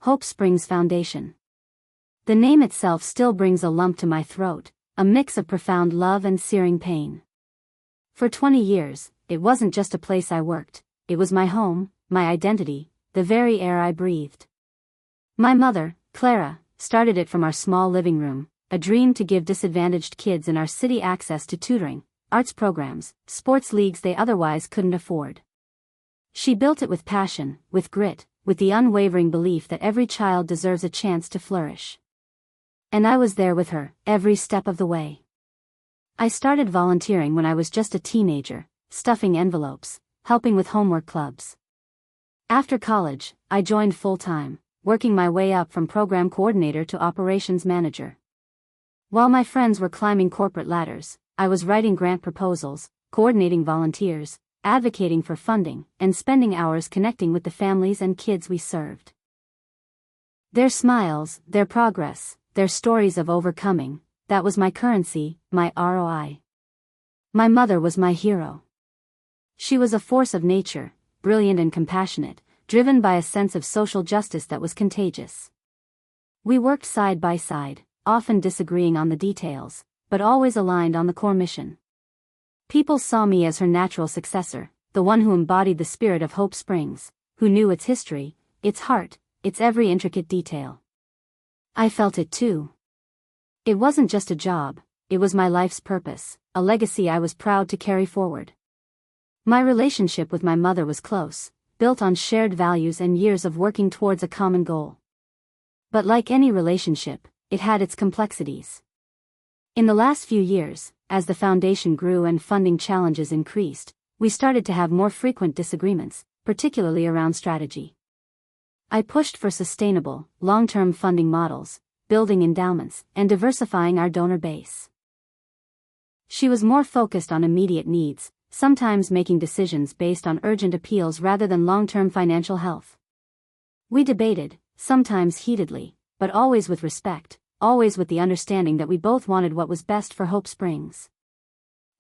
Hope Springs Foundation. The name itself still brings a lump to my throat, a mix of profound love and searing pain. For 20 years, it wasn't just a place I worked, it was my home, my identity, the very air I breathed. My mother, Clara, started it from our small living room, a dream to give disadvantaged kids in our city access to tutoring, arts programs, sports leagues they otherwise couldn't afford. She built it with passion, with grit, with the unwavering belief that every child deserves a chance to flourish. And I was there with her, every step of the way. I started volunteering when I was just a teenager, stuffing envelopes, helping with homework clubs. After college, I joined full-time, working my way up from program coordinator to operations manager. While my friends were climbing corporate ladders, I was writing grant proposals, coordinating volunteers, advocating for funding, and spending hours connecting with the families and kids we served. Their smiles, their progress, their stories of overcoming, that was my currency, my ROI. My mother was my hero. She was a force of nature, brilliant and compassionate, driven by a sense of social justice that was contagious. We worked side by side, often disagreeing on the details, but always aligned on the core mission. People saw me as her natural successor, the one who embodied the spirit of Hope Springs, who knew its history, its heart, its every intricate detail. I felt it too. It wasn't just a job, it was my life's purpose, a legacy I was proud to carry forward. My relationship with my mother was close, built on shared values and years of working towards a common goal. But like any relationship, it had its complexities. In the last few years, as the foundation grew and funding challenges increased, we started to have more frequent disagreements, particularly around strategy. I pushed for sustainable, long-term funding models, building endowments, and diversifying our donor base. She was more focused on immediate needs, sometimes making decisions based on urgent appeals rather than long-term financial health. We debated, sometimes heatedly, but always with respect, always with the understanding that we both wanted what was best for Hope Springs.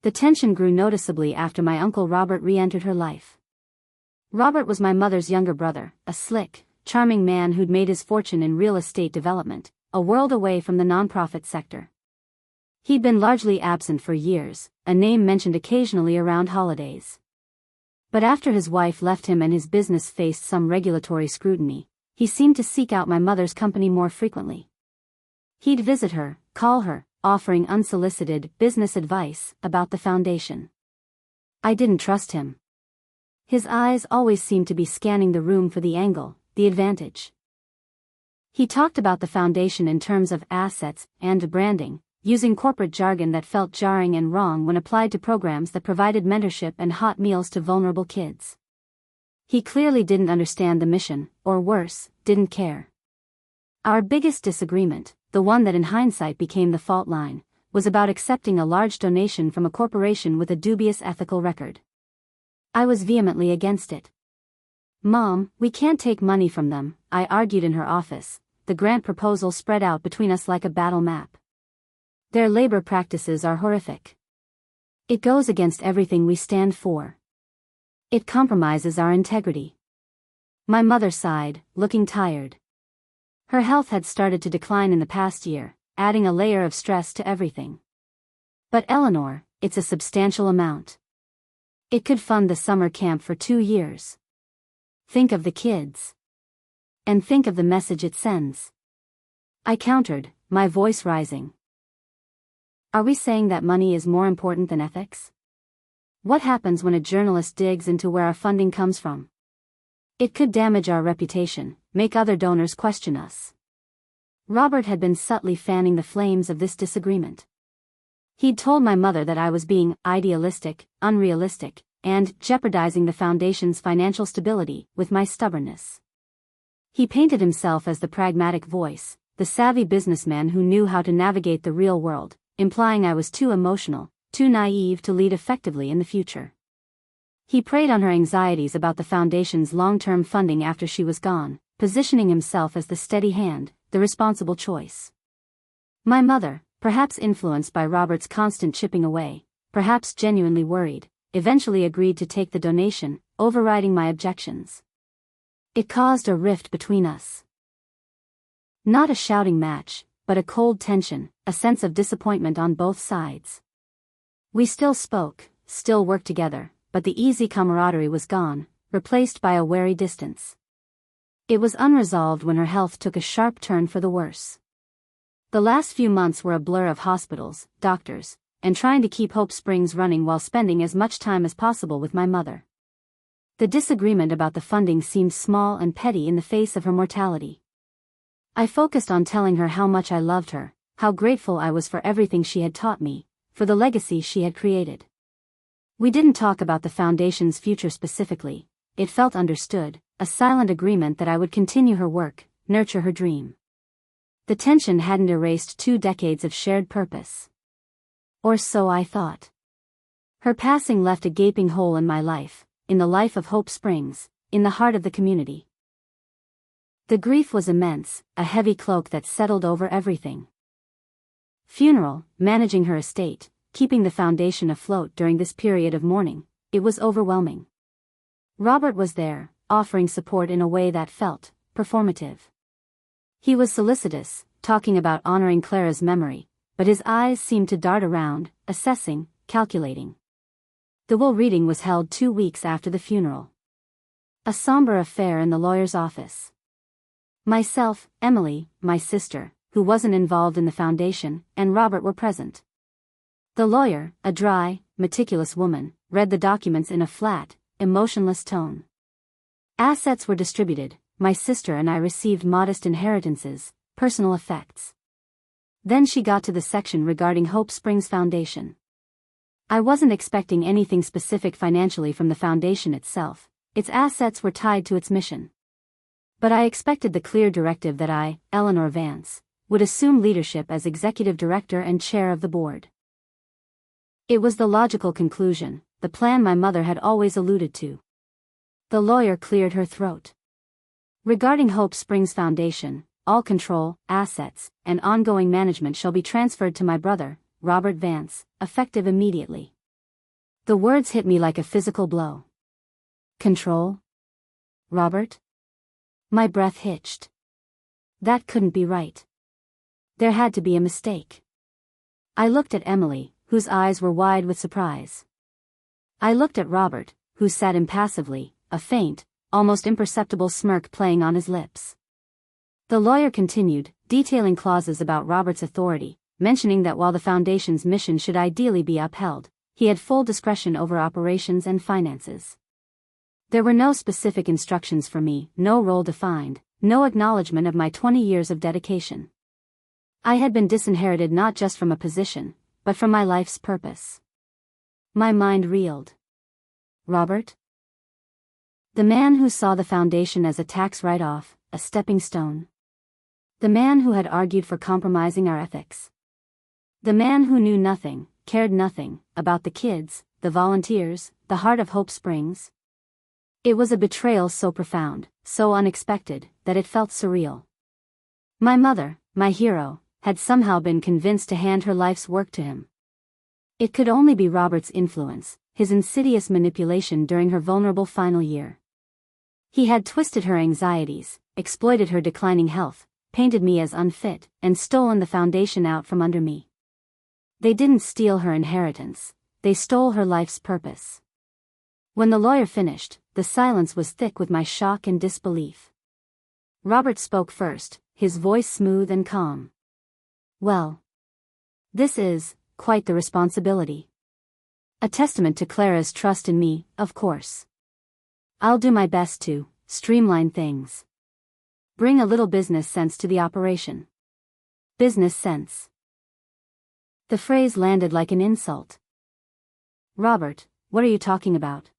The tension grew noticeably after my uncle Robert re-entered her life. Robert was my mother's younger brother, a slick, charming man who'd made his fortune in real estate development, a world away from the nonprofit sector. He'd been largely absent for years, a name mentioned occasionally around holidays. But after his wife left him and his business faced some regulatory scrutiny, he seemed to seek out my mother's company more frequently. He'd visit her, call her, offering unsolicited business advice about the foundation. I didn't trust him. His eyes always seemed to be scanning the room for the angle, the advantage. He talked about the foundation in terms of assets and branding, using corporate jargon that felt jarring and wrong when applied to programs that provided mentorship and hot meals to vulnerable kids. He clearly didn't understand the mission, or worse, didn't care. Our biggest disagreement, the one that in hindsight became the fault line, was about accepting a large donation from a corporation with a dubious ethical record. I was vehemently against it. "Mom, we can't take money from them," I argued in her office, the grant proposal spread out between us like a battle map. "Their labor practices are horrific. It goes against everything we stand for. It compromises our integrity." My mother sighed, looking tired. Her health had started to decline in the past year, adding a layer of stress to everything. "But Eleanor, it's a substantial amount. It could fund the summer camp for 2 years. Think of the kids. And think of the message it sends." I countered, my voice rising. "Are we saying that money is more important than ethics? What happens when a journalist digs into where our funding comes from? It could damage our reputation, make other donors question us." Robert had been subtly fanning the flames of this disagreement. He'd told my mother that I was being idealistic, unrealistic, and jeopardizing the foundation's financial stability with my stubbornness. He painted himself as the pragmatic voice, the savvy businessman who knew how to navigate the real world, implying I was too emotional, too naive to lead effectively in the future. He preyed on her anxieties about the foundation's long-term funding after she was gone, positioning himself as the steady hand, the responsible choice. My mother, perhaps influenced by Robert's constant chipping away, perhaps genuinely worried, eventually agreed to take the donation, overriding my objections. It caused a rift between us. Not a shouting match, but a cold tension, a sense of disappointment on both sides. We still spoke, still worked together, but the easy camaraderie was gone, replaced by a wary distance. It was unresolved when her health took a sharp turn for the worse. The last few months were a blur of hospitals, doctors, and trying to keep Hope Springs running while spending as much time as possible with my mother. The disagreement about the funding seemed small and petty in the face of her mortality. I focused on telling her how much I loved her, how grateful I was for everything she had taught me, for the legacy she had created. We didn't talk about the foundation's future specifically. It felt understood, a silent agreement that I would continue her work, nurture her dream. The tension hadn't erased 2 decades of shared purpose. Or so I thought. Her passing left a gaping hole in my life, in the life of Hope Springs, in the heart of the community. The grief was immense, a heavy cloak that settled over everything. Funeral, managing her estate, keeping the foundation afloat during this period of mourning, it was overwhelming. Robert was there, offering support in a way that felt performative. He was solicitous, talking about honoring Clara's memory, but his eyes seemed to dart around, assessing, calculating. The will reading was held 2 weeks after the funeral. A somber affair in the lawyer's office. Myself, Emily, my sister, who wasn't involved in the foundation, and Robert were present. The lawyer, a dry, meticulous woman, read the documents in a flat, emotionless tone. Assets were distributed, my sister and I received modest inheritances, personal effects. Then she got to the section regarding Hope Springs Foundation. I wasn't expecting anything specific financially from the foundation itself, its assets were tied to its mission. But I expected the clear directive that I, Eleanor Vance, would assume leadership as executive director and chair of the board. It was the logical conclusion, the plan my mother had always alluded to. The lawyer cleared her throat. Regarding Hope Springs Foundation, all control, assets, and ongoing management shall be transferred to my brother, Robert Vance, effective immediately. The words hit me like a physical blow. Control? Robert? My breath hitched. That couldn't be right. There had to be a mistake. I looked at Emily, whose eyes were wide with surprise. I looked at Robert, who sat impassively, a faint, almost imperceptible smirk playing on his lips. The lawyer continued, detailing clauses about Robert's authority, mentioning that while the foundation's mission should ideally be upheld, he had full discretion over operations and finances. There were no specific instructions for me, no role defined, no acknowledgement of my 20 years of dedication. I had been disinherited not just from a position, but from my life's purpose. My mind reeled. Robert? The man who saw the foundation as a tax write-off, a stepping stone. The man who had argued for compromising our ethics. The man who knew nothing, cared nothing, about the kids, the volunteers, the heart of Hope Springs. It was a betrayal so profound, so unexpected, that it felt surreal. My mother, my hero, had somehow been convinced to hand her life's work to him. It could only be Robert's influence, his insidious manipulation during her vulnerable final year. He had twisted her anxieties, exploited her declining health, painted me as unfit, and stolen the foundation out from under me. They didn't steal her inheritance, they stole her life's purpose. When the lawyer finished, the silence was thick with my shock and disbelief. Robert spoke first, his voice smooth and calm. Well, this is quite the responsibility. A testament to Clara's trust in me, of course. I'll do my best to streamline things. Bring a little business sense to the operation. Business sense. The phrase landed like an insult. Robert, what are you talking about?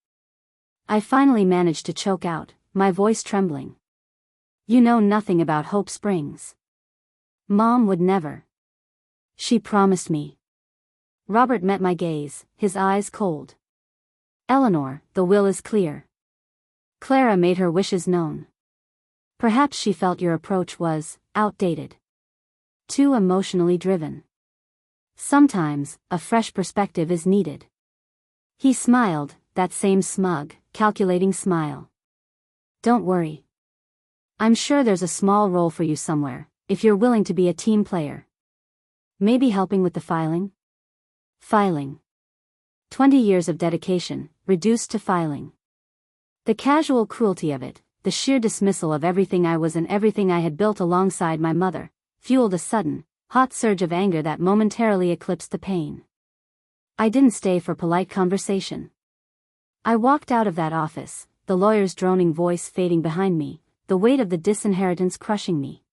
I finally managed to choke out, my voice trembling. You know nothing about Hope Springs. Mom would never. She promised me. Robert met my gaze, his eyes cold. Eleanor, the will is clear. Clara made her wishes known. Perhaps she felt your approach was outdated. Too emotionally driven. Sometimes, a fresh perspective is needed. He smiled, that same smug, calculating smile. Don't worry. I'm sure there's a small role for you somewhere, if you're willing to be a team player. Maybe helping with the filing? Filing. 20 years of dedication, reduced to filing. The casual cruelty of it, the sheer dismissal of everything I was and everything I had built alongside my mother, fueled a sudden, hot surge of anger that momentarily eclipsed the pain. I didn't stay for polite conversation. I walked out of that office, the lawyer's droning voice fading behind me, the weight of the disinheritance crushing me.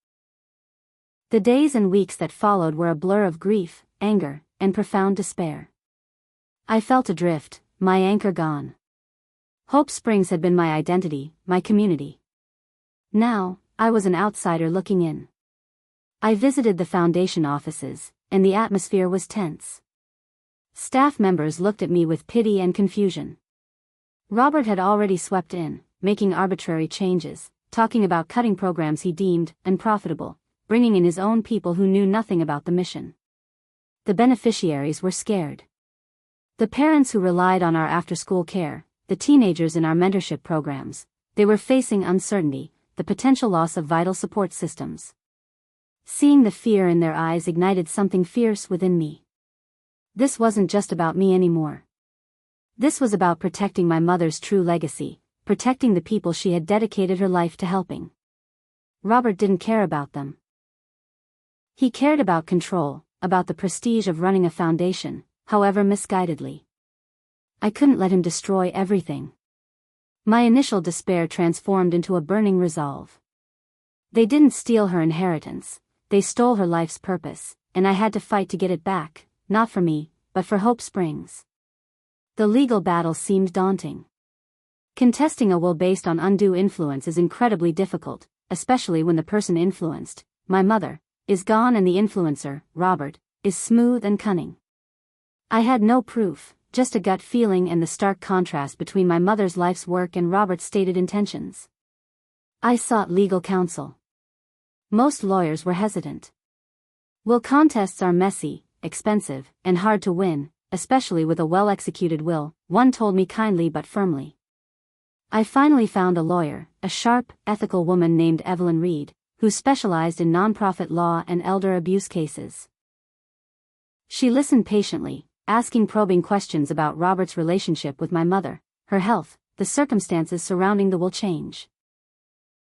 The days and weeks that followed were a blur of grief, anger, and profound despair. I felt adrift, my anchor gone. Hope Springs had been my identity, my community. Now, I was an outsider looking in. I visited the foundation offices, and the atmosphere was tense. Staff members looked at me with pity and confusion. Robert had already swept in, making arbitrary changes, talking about cutting programs he deemed unprofitable, bringing in his own people who knew nothing about the mission. The beneficiaries were scared. The parents who relied on our after-school care, the teenagers in our mentorship programs, they were facing uncertainty, the potential loss of vital support systems. Seeing the fear in their eyes ignited something fierce within me. This wasn't just about me anymore. This was about protecting my mother's true legacy, protecting the people she had dedicated her life to helping. Robert didn't care about them. He cared about control, about the prestige of running a foundation, however misguidedly. I couldn't let him destroy everything. My initial despair transformed into a burning resolve. They didn't steal her inheritance, they stole her life's purpose, and I had to fight to get it back, not for me, but for Hope Springs. The legal battle seemed daunting. Contesting a will based on undue influence is incredibly difficult, especially when the person influenced, my mother, is gone and the influencer, Robert, is smooth and cunning. I had no proof, just a gut feeling and the stark contrast between my mother's life's work and Robert's stated intentions. I sought legal counsel. Most lawyers were hesitant. Will contests are messy, expensive, and hard to win, especially with a well-executed will, one told me kindly but firmly. I finally found a lawyer, a sharp, ethical woman named Evelyn Reed, who specialized in nonprofit law and elder abuse cases. She listened patiently, asking probing questions about Robert's relationship with my mother, her health, the circumstances surrounding the will change.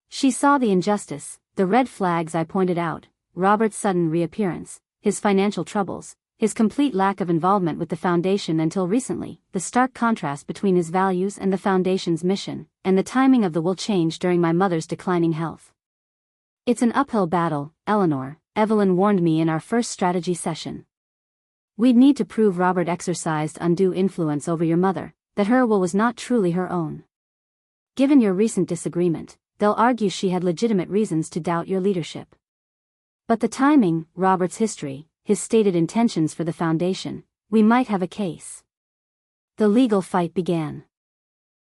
She saw the injustice, the red flags I pointed out, Robert's sudden reappearance, his financial troubles, his complete lack of involvement with the foundation until recently, the stark contrast between his values and the foundation's mission, and the timing of the will change during my mother's declining health. It's an uphill battle, Eleanor, Evelyn warned me in our first strategy session. We'd need to prove Robert exercised undue influence over your mother, that her will was not truly her own. Given your recent disagreement, they'll argue she had legitimate reasons to doubt your leadership. But the timing, Robert's history, his stated intentions for the foundation, we might have a case. The legal fight began.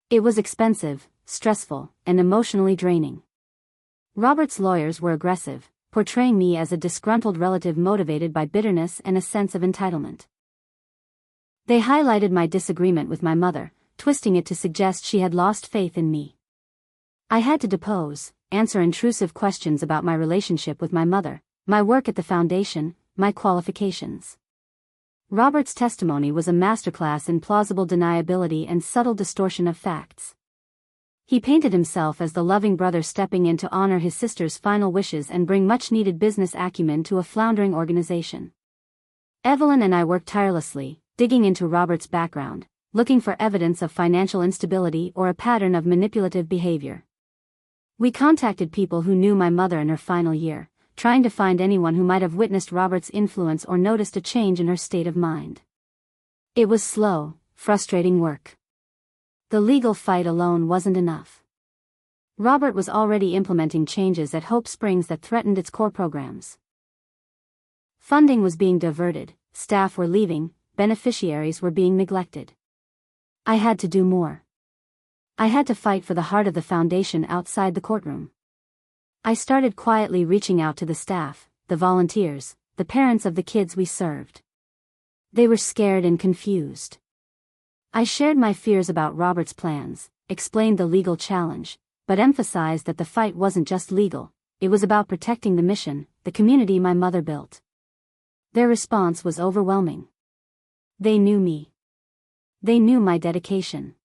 It was expensive, stressful, and emotionally draining. Robert's lawyers were aggressive, portraying me as a disgruntled relative motivated by bitterness and a sense of entitlement. They highlighted my disagreement with my mother, twisting it to suggest she had lost faith in me. I had to depose, answer intrusive questions about my relationship with my mother, my work at the foundation, my qualifications. Robert's testimony was a masterclass in plausible deniability and subtle distortion of facts. He painted himself as the loving brother stepping in to honor his sister's final wishes and bring much-needed business acumen to a floundering organization. Evelyn and I worked tirelessly, digging into Robert's background, looking for evidence of financial instability or a pattern of manipulative behavior. We contacted people who knew my mother in her final year, trying to find anyone who might have witnessed Robert's influence or noticed a change in her state of mind. It was slow, frustrating work. The legal fight alone wasn't enough. Robert was already implementing changes at Hope Springs that threatened its core programs. Funding was being diverted, staff were leaving, beneficiaries were being neglected. I had to do more. I had to fight for the heart of the foundation outside the courtroom. I started quietly reaching out to the staff, the volunteers, the parents of the kids we served. They were scared and confused. I shared my fears about Robert's plans, explained the legal challenge, but emphasized that the fight wasn't just legal, it was about protecting the mission, the community my mother built. Their response was overwhelming. They knew me. They knew my dedication.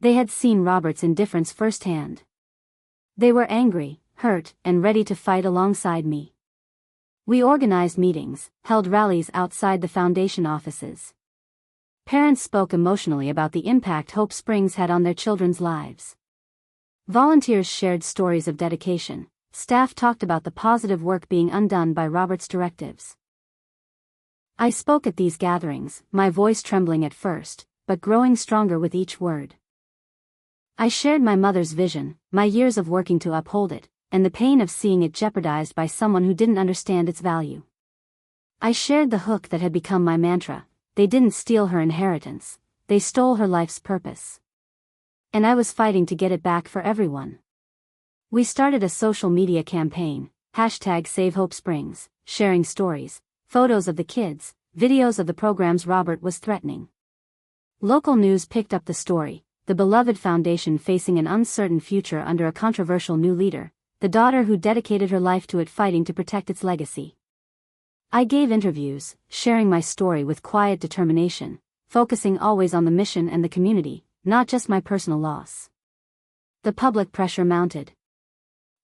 They had seen Robert's indifference firsthand. They were angry, hurt, and ready to fight alongside me. We organized meetings, held rallies outside the foundation offices. Parents spoke emotionally about the impact Hope Springs had on their children's lives. Volunteers shared stories of dedication. Staff talked about the positive work being undone by Robert's directives. I spoke at these gatherings, my voice trembling at first, but growing stronger with each word. I shared my mother's vision, my years of working to uphold it, and the pain of seeing it jeopardized by someone who didn't understand its value. I shared the hook that had become my mantra: they didn't steal her inheritance, they stole her life's purpose. And I was fighting to get it back for everyone. We started a social media campaign, #SaveHopeSprings, sharing stories, photos of the kids, videos of the programs Robert was threatening. Local news picked up the story, the beloved foundation facing an uncertain future under a controversial new leader, the daughter who dedicated her life to it, fighting to protect its legacy. I gave interviews, sharing my story with quiet determination, focusing always on the mission and the community, not just my personal loss. The public pressure mounted.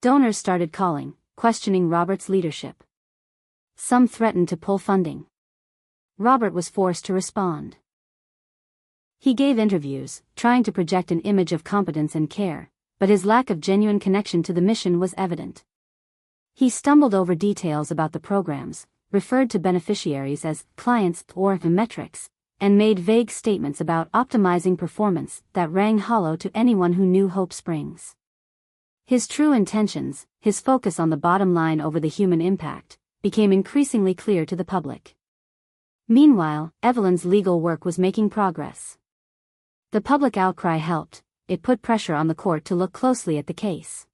Donors started calling, questioning Robert's leadership. Some threatened to pull funding. Robert was forced to respond. He gave interviews, trying to project an image of competence and care, but his lack of genuine connection to the mission was evident. He stumbled over details about the programs, referred to beneficiaries as clients or metrics, and made vague statements about optimizing performance that rang hollow to anyone who knew Hope Springs. His true intentions, his focus on the bottom line over the human impact, became increasingly clear to the public. Meanwhile, Evelyn's legal work was making progress. The public outcry helped. It put pressure on the court to look closely at the case.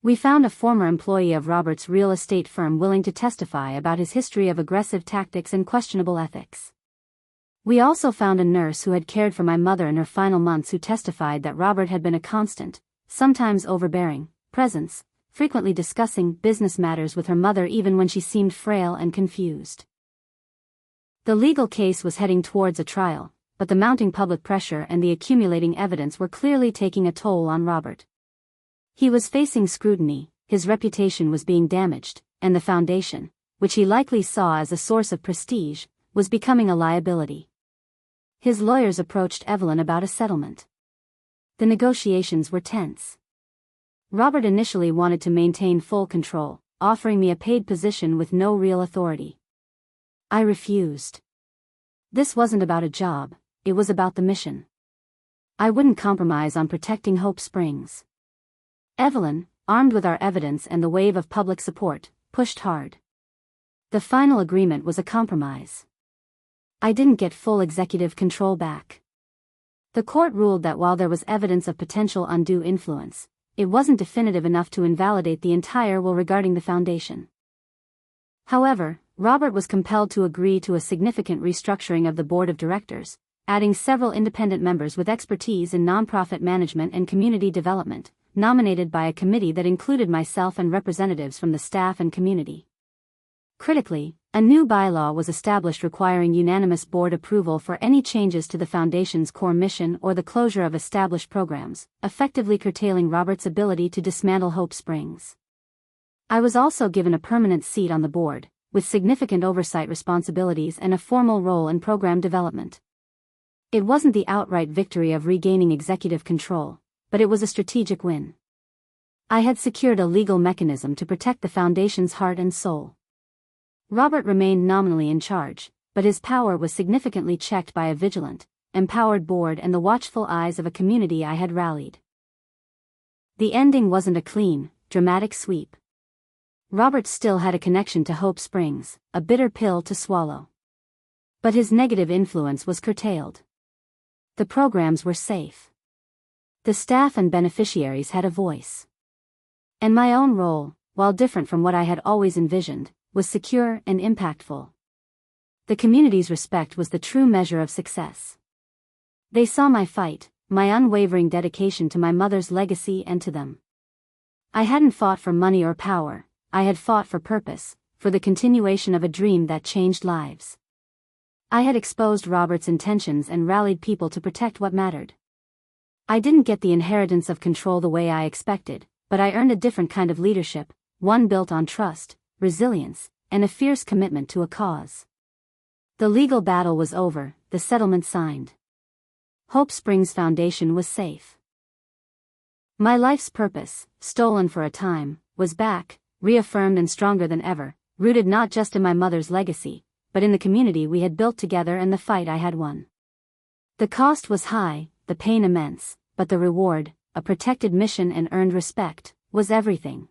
We found a former employee of Robert's real estate firm willing to testify about his history of aggressive tactics and questionable ethics. We also found a nurse who had cared for my mother in her final months who testified that Robert had been a constant, sometimes overbearing, presence, frequently discussing business matters with her mother even when she seemed frail and confused. The legal case was heading towards a trial, but the mounting public pressure and the accumulating evidence were clearly taking a toll on Robert. He was facing scrutiny, his reputation was being damaged, and the foundation, which he likely saw as a source of prestige, was becoming a liability. His lawyers approached Evelyn about a settlement. The negotiations were tense. Robert initially wanted to maintain full control, offering me a paid position with no real authority. I refused. This wasn't about a job, it was about the mission. I wouldn't compromise on protecting Hope Springs. Evelyn, armed with our evidence and the wave of public support, pushed hard. The final agreement was a compromise. I didn't get full executive control back. The court ruled that while there was evidence of potential undue influence, it wasn't definitive enough to invalidate the entire will regarding the foundation. However, Robert was compelled to agree to a significant restructuring of the board of directors, adding several independent members with expertise in nonprofit management and community development, nominated by a committee that included myself and representatives from the staff and community. Critically, a new bylaw was established requiring unanimous board approval for any changes to the foundation's core mission or the closure of established programs, effectively curtailing Robert's ability to dismantle Hope Springs. I was also given a permanent seat on the board, with significant oversight responsibilities and a formal role in program development. It wasn't the outright victory of regaining executive control, but it was a strategic win. I had secured a legal mechanism to protect the foundation's heart and soul. Robert remained nominally in charge, but his power was significantly checked by a vigilant, empowered board and the watchful eyes of a community I had rallied. The ending wasn't a clean, dramatic sweep. Robert still had a connection to Hope Springs, a bitter pill to swallow. But his negative influence was curtailed. The programs were safe. The staff and beneficiaries had a voice. And my own role, while different from what I had always envisioned, was secure and impactful. The community's respect was the true measure of success. They saw my fight, my unwavering dedication to my mother's legacy and to them. I hadn't fought for money or power, I had fought for purpose, for the continuation of a dream that changed lives. I had exposed Robert's intentions and rallied people to protect what mattered. I didn't get the inheritance of control the way I expected, but I earned a different kind of leadership, one built on trust, resilience, and a fierce commitment to a cause. The legal battle was over, the settlement signed. Hope Springs Foundation was safe. My life's purpose, stolen for a time, was back, reaffirmed and stronger than ever, rooted not just in my mother's legacy, but in the community we had built together and the fight I had won. The cost was high, the pain immense, but the reward, a protected mission and earned respect, was everything.